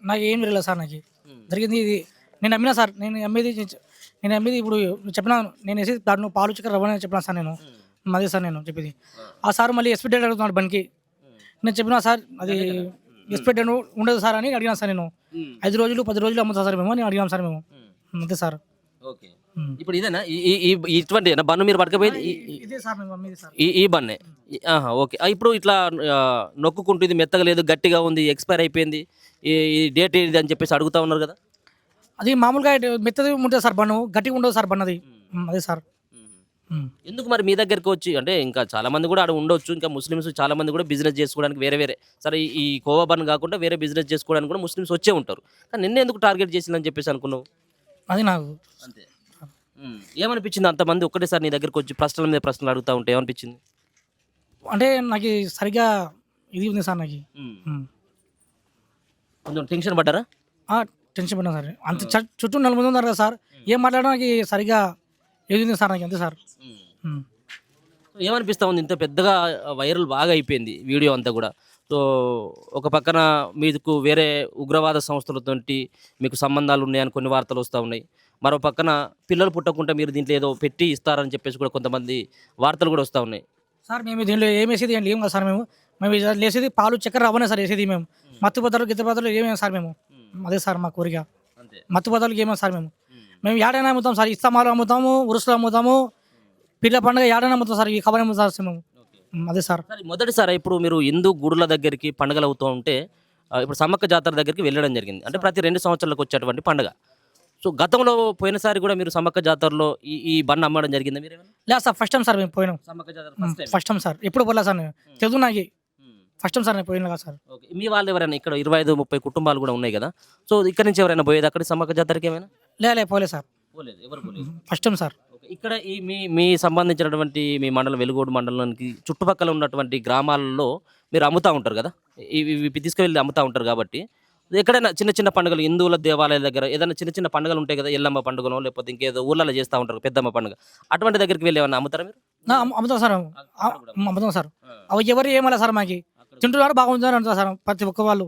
నాకు ఏం తెలియదు సార్ నాకు జరిగింది ఇది. నేను అమ్మేది ఇప్పుడు చెప్పినాను. నేను వేసేది దాంట్లో పాలు చికెన్ రవ్వ అని చెప్పినా సార్ నేను. అదే సార్ నేను చెప్పేది. ఆ సార్ మళ్ళీ ఎస్పీ డేట్ అడుగుతున్నాడు బండికి. నేను చెప్పినా సార్ అది ఎస్పీ డేట్ ఉండదు సార్ అని అడిగినా సార్ నేను. 5 రోజులు 10 రోజులు అమ్ముతా సార్ మేము అని అడిగాం సార్ మేము. అంతే సార్. ఓకే. ఇప్పుడు ఇదేనా ఇటువంటి బండ్లు మీరు పట్టుకపోయింది ఇదే సార్ మేము అమ్మేది సార్. ఈ బండే? ఓకే. ఇప్పుడు ఇట్లా నొక్కుంటూ ఇది మెత్తగా లేదు, గట్టిగా ఉంది, ఎక్స్పైర్ అయిపోయింది, ఈ డేట్ ఇది అని చెప్పేసి అడుగుతా ఉన్నారు కదా. అది మామూలుగా మెత్తది ఉంటుంది సార్ బండు, గట్టిగా ఉండదు సార్ బండి అది. అదే సార్. ఎందుకు మరి మీ దగ్గరికి వచ్చి, అంటే ఇంకా చాలా మంది కూడా ఆడ ఉండొచ్చు, ఇంకా ముస్లిమ్స్ చాలా మంది కూడా బిజినెస్ చేసుకోవడానికి వేరే వేరే, సరే ఈ కోవా బన్ కాకుండా వేరే బిజినెస్ చేసుకోవడానికి కూడా ముస్లిమ్స్ వచ్చే ఉంటారు, కానీ నిన్న ఎందుకు టార్గెట్ చేసిందని చెప్పేసి అనుకున్నావు? అది నాకు అంతే. ఏమనిపించింది అంతమంది ఒక్కటేసారి నీ దగ్గరికి వచ్చి ప్రశ్నల మీద ప్రశ్నలు అడుగుతా ఉంటే ఏమనిపించింది? అంటే నాకు సరిగా ఇది ఉంది సార్ నాకు. కొంచెం టెన్షన్ పడ్డారా? టెన్షన్ పడినా సార్. అంత చుట్టూ 4 మంది ఉన్నారు కదా సార్. ఏం మాట్లాడినా నాకు సరిగా ఏది ఉంది సార్ నాకు. అంతే సార్. ఏమనిపిస్తా ఉంది? ఇంత పెద్దగా వైరల్ బాగా అయిపోయింది వీడియో అంతా కూడా. సో ఒక పక్కన మీకు వేరే ఉగ్రవాద సంస్థలతోటి మీకు సంబంధాలు ఉన్నాయని కొన్ని వార్తలు వస్తూ ఉన్నాయి. మరో పక్కన పిల్లలు పుట్టకుండా మీరు దీంట్లో ఏదో పెట్టి ఇస్తారని చెప్పేసి కూడా కొంతమంది వార్తలు కూడా వస్తూ ఉన్నాయి. సార్ మేము దీంట్లో ఏం వేసేది ఏం కదా సార్. మేము వేసేది పాలు చక్కెర రవ్వనే సార్ వేసేది మేము. మత్తు పదార్థాలు గిత్త పదార్థాలు ఏమేమి సార్ మేము. అదే సార్ మా కోరిక. మత్తు పదార్థాలు ఏమేమి సార్ మేము ఏడైనా అమ్ముతాం సార్. ఇస్తామాలు అమ్ముతాము, ఉరుసులు అమ్ముతాము, పిల్ల పండుగ ఏడైనా అమ్ముతాం సార్. ఈ కబర్ అమ్ముతాం సార్ మేము. అదే సార్. మొదటిసారి ఇప్పుడు మీరు హిందూ గుడుల దగ్గరికి పండుగలు అవుతూ ఉంటే ఇప్పుడు సమ్మక్క జాతర దగ్గరికి వెళ్ళడం జరిగింది, అంటే ప్రతి 2 సంవత్సరాలకు వచ్చేటువంటి పండుగ. సో గతంలో పోయినసారి కూడా మీరు సమ్మక్క జాతరలో ఈ బండి అమ్మడం జరిగిందా? మీరు లేదు సార్, ఫస్ట్ టైం సార్ మేము పోయినాం. సమ్మక్క జాతర ఫస్ట్ టైం సార్. ఎప్పుడు పోలే సార్ నేను. తెలుగు నాకు ఫస్ట్ టైం సార్ నేను పోయినా కదా సార్. ఓకే. మీ వాళ్ళు ఎవరైనా ఇక్కడ 25-30 కుటుంబాలు కూడా ఉన్నాయి కదా, సో ఇక్కడ నుంచి ఎవరైనా పోయేది అక్కడ సమ్మక్క జాతరకి ఏమైనా? పోలే సార్. పోలేదు, ఎవరు పోలేదు. First time sir. ఇక్కడ ఈ మీ సంబంధించినటువంటి మీ మండలం వెలుగోడు మండలానికి చుట్టుపక్కల ఉన్నటువంటి గ్రామాలలో మీరు అమ్ముతూ ఉంటారు కదా, ఇవి తీసుకువెళ్ళి అమ్ముతూ ఉంటారు కాబట్టి ఎక్కడైనా చిన్న చిన్న పండుగలు హిందువుల దేవాలయాల దగ్గర ఏదైనా చిన్న చిన్న పండుగలు ఉంటాయి కదా, ఎల్లమ్మ పండుగలో లేకపోతే ఇంకేదో ఊళ్ళలో చేస్తూ ఉంటారు పెద్దమ్మ పండుగ, అటువంటి దగ్గరికి వెళ్ళి ఏమన్నా అమ్ముతారా మీరు? అమ్ముతాం సార్. అమ్ముతాం సార్. అవి ఎవరు ఏమన్నా సార్ మాకు తింటున్నారు బాగుంటుంది అంటారు సార్ ప్రతి ఒక్క వాళ్ళు.